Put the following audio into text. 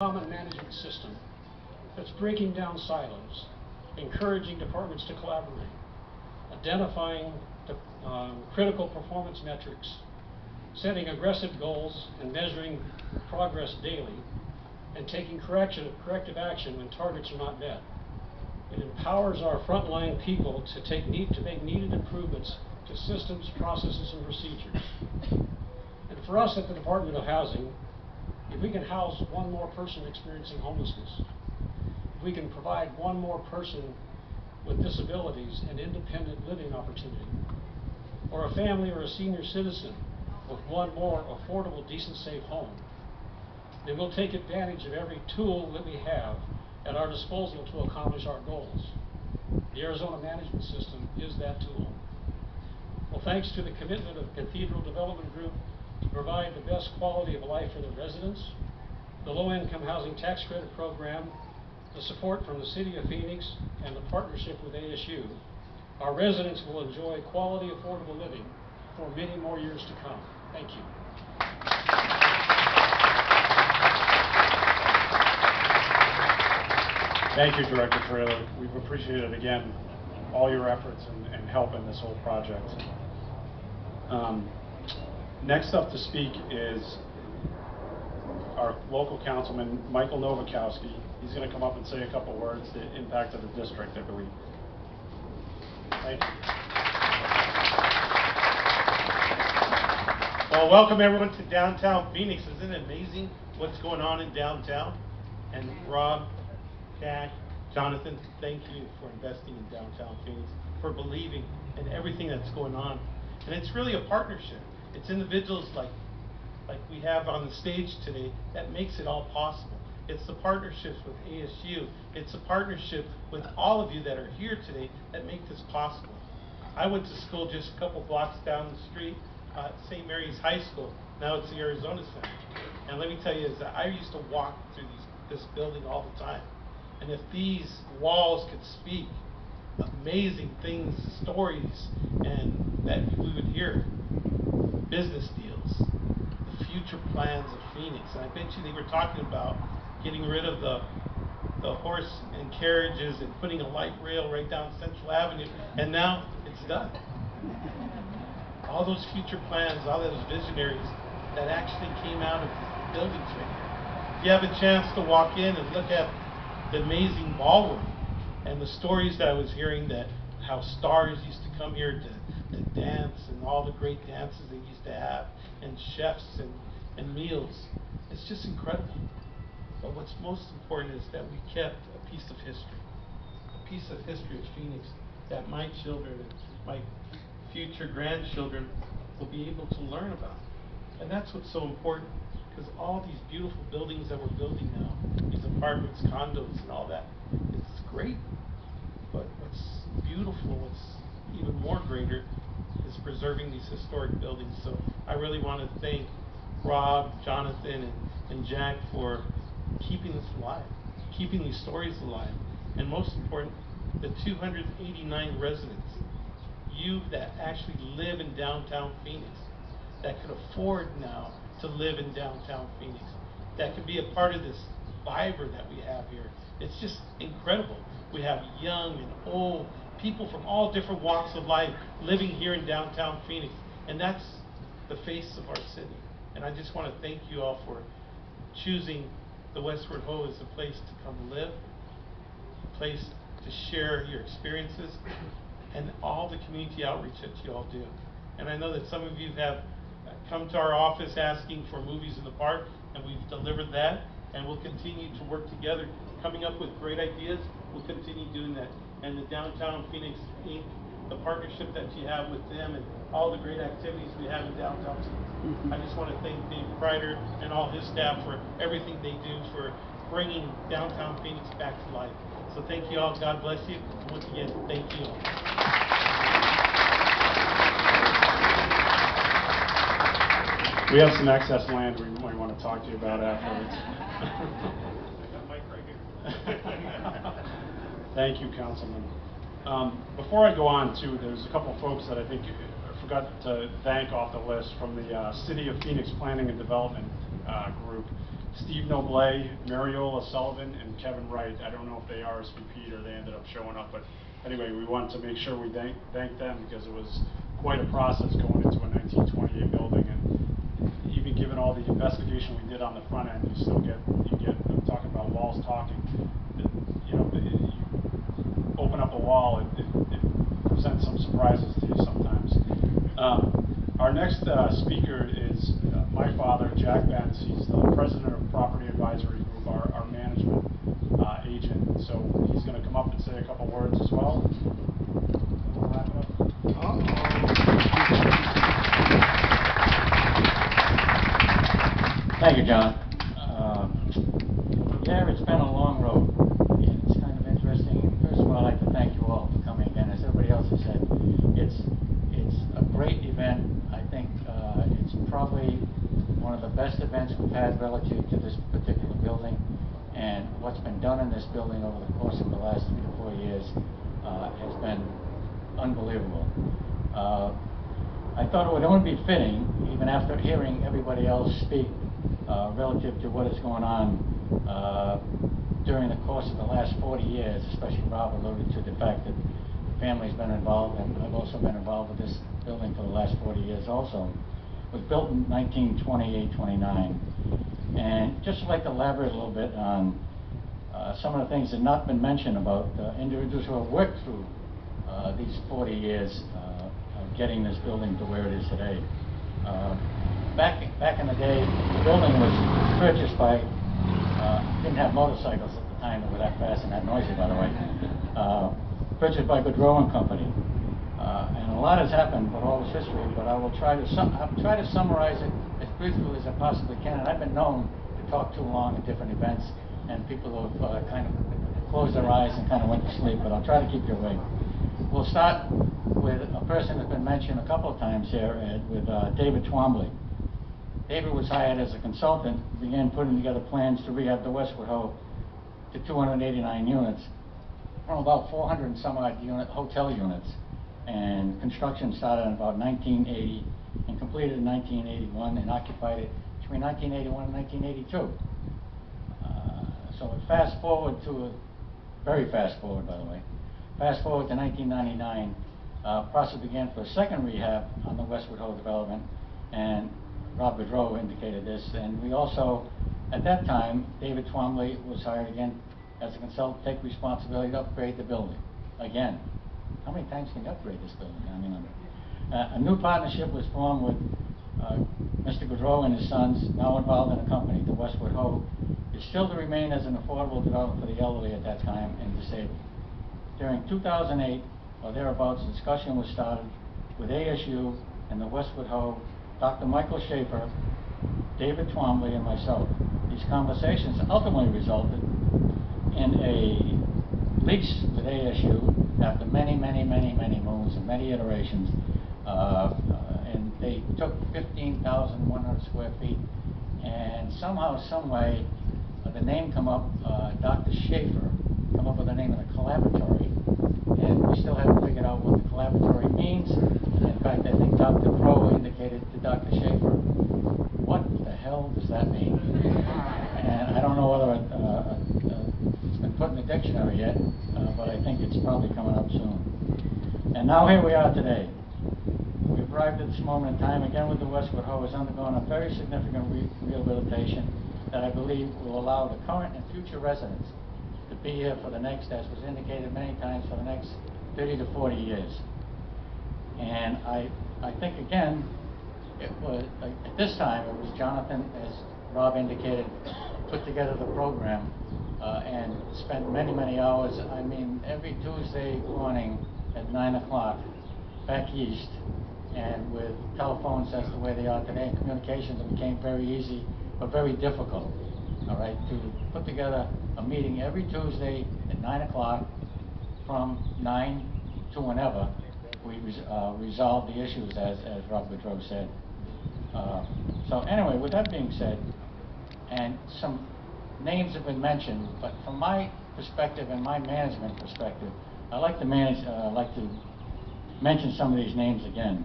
common management system that's breaking down silos, encouraging departments to collaborate, identifying the critical performance metrics, setting aggressive goals and measuring progress daily, and taking corrective action when targets are not met. It empowers our frontline people to make needed improvements to systems, processes, and procedures. And for us at the Department of Housing, if we can house one more person experiencing homelessness, if we can provide one more person with disabilities and independent living opportunity, or a family or a senior citizen with one more affordable, decent, safe home, then we'll take advantage of every tool that we have at our disposal to accomplish our goals. The Arizona Management System is that tool. Well, thanks to the commitment of Cathedral Development Group to provide the best quality of life for their residents, the low-income housing tax credit program, the support from the City of Phoenix, and the partnership with ASU, our residents will enjoy quality, affordable living for many more years to come. Thank you. Thank you, Director Trailor. We've appreciated, again, all your efforts and help in this whole project. Next up to speak is our local councilman, Michael Nowakawoski. He's going to come up and say a couple words to the impact of the district, I believe. Thank you. Well, welcome everyone to downtown Phoenix. Isn't it amazing what's going on in downtown? And Rob, Jack, Jonathan, thank you for investing in downtown Phoenix, for believing in everything that's going on. And it's really a partnership. It's individuals like we have on the stage today that makes it all possible. It's the partnerships with ASU. It's a partnership with all of you that are here today that make this possible. I went to school just a couple blocks down the street, St. Mary's High School. Now it's the Arizona Center. And let me tell you, is that I used to walk through this building all the time. And if these walls could speak, amazing things, stories, and that we would hear, business deals, the future plans of Phoenix. And I bet you they were talking about getting rid of the horse and carriages and putting a light rail right down Central Avenue, and now it's done. All those future plans, all those visionaries that actually came out of the buildings right here. If you have a chance to walk in and look at the amazing ballroom and the stories that I was hearing, that how stars used to come here to dance, and all the great dances they used to have, and chefs and meals. It's just incredible. But what's most important is that we kept a piece of history of Phoenix that my children and my future grandchildren will be able to learn about. And that's what's so important, because all these beautiful buildings that we're building now, these apartments, condos, and all that, it's great. But what's beautiful, what's even more greater, is preserving these historic buildings. So I really want to thank Rob, Jonathan, and Jack for keeping this alive, keeping these stories alive. And most important, the 289 residents, you that actually live in downtown Phoenix, that could afford now to live in downtown Phoenix, that can be a part of this fiber that we have here. It's just incredible. We have young and old, people from all different walks of life living here in downtown Phoenix. And that's the face of our city. And I just want to thank you all for choosing the Westward Ho as a place to come live, a place to share your experiences, and all the community outreach that you all do. And I know that some of you have come to our office asking for movies in the park, and we've delivered that, and we'll continue to work together, coming up with great ideas. We'll continue doing that. And the Downtown Phoenix Inc., the partnership that you have with them, and all the great activities we have in downtown Phoenix. I just want to thank Dave Kreider and all his staff for everything they do for bringing downtown Phoenix back to life. So thank you all. God bless you. And once again, thank you. We have some excess land we might want to talk to you about afterwards. I got Mike right here. Thank you, Councilman. Before I go on, too, there's a couple folks that I think I forgot to thank off the list from the City of Phoenix Planning and Development group. Steve Nobley, Mariola Sullivan, and Kevin Wright. I don't know if they RSVP'd or they ended up showing up, but anyway, we wanted to make sure we thank them because it was quite a process going into a 1928 building, and even given all the investigation we did on the front end, you get I'm talking about walls talking. You know, you open up a wall, it presents some surprises to you sometimes. Our next speaker is my father, Jack Bentz. He's the president of Property Advisory Group, our management agent. So he's going to come up and say a couple words as well. We'll wrap it up. Thank you, John. Yeah, it's been a long road. It's kind of interesting. First of all, I'd like to thank you all for coming again. As everybody else has said, it's a great event. I think it's probably one of the best events we've had relative to this particular building, and what's been done in this building over the course of the last 3 to 4 years has been unbelievable. I thought it would only be fitting, even after hearing everybody else speak relative to what is going on during the course of the last 40 years, especially Rob alluded to the fact that the family's been involved, and I've also been involved with this building for the last 40 years also. It was built in 1928-29, and just like to elaborate a little bit on some of the things that have not been mentioned about individuals who have worked through these 40 years of getting this building to where it is today. Back in the day, the building was purchased by, didn't have motorcycles at the time that were that fast and that noisy, by the way, purchased by Goodrow and Company. And a lot has happened, but all is history, but I will try to summarize it as briefly as I possibly can. And I've been known to talk too long at different events, and people have kind of closed their eyes and kind of went to sleep, but I'll try to keep you awake. We'll start with a person that's been mentioned a couple of times here, with David Twombly. David was hired as a consultant, began putting together plans to rehab the Westward Ho to 289 units from about 400 and some odd hotel units. And construction started in about 1980 and completed in 1981 and occupied it between 1981 and 1982. So fast forward to, very fast forward by the way, fast forward to 1999, process began for a second rehab on the Westward Ho development, and Rob Goodrow indicated this, and we also, at that time, David Twombly was hired again as a consultant to take responsibility to upgrade the building. Again, how many times can you upgrade this building? I mean, a new partnership was formed with Mr. Goodrow and his sons, now involved in a company. The Westward Ho is still to remain as an affordable development for the elderly at that time and disabled. During 2008, or thereabouts, discussion was started with ASU and the Westward Ho, Dr. Michael Schaefer, David Twombly, and myself. These conversations ultimately resulted in a lease with ASU after many moons and many iterations, and they took 15,100 square feet, and somehow, some way, the name come up, Dr. Schaefer come up with the name of the collaboratory, and we still haven't figured out what the collaboratory means. In fact, I think Dr. Crow indicated to Dr. Schaefer, what the hell does that mean? And I don't know whether it's been put in the dictionary yet, but I think it's probably coming up soon. And now here we are today. We've arrived at this moment in time, again with the Westward Ho, has undergone a very significant rehabilitation that I believe will allow the current and future residents to be here for the next, as was indicated many times, for the next 30 to 40 years. And I think, again, it was, at this time, it was Jonathon, as Rob indicated, put together the program and spent many hours. I mean, every Tuesday morning at 9 o'clock back east, and with telephones as the way they are today, and communications, it became very easy, but very difficult, all right, to put together a meeting every Tuesday at 9 o'clock from 9 to whenever we resolve the issues, as Rob Goodrow said. So anyway, with that being said, and some names have been mentioned, but from my perspective and my management perspective, I'd like to mention some of these names again.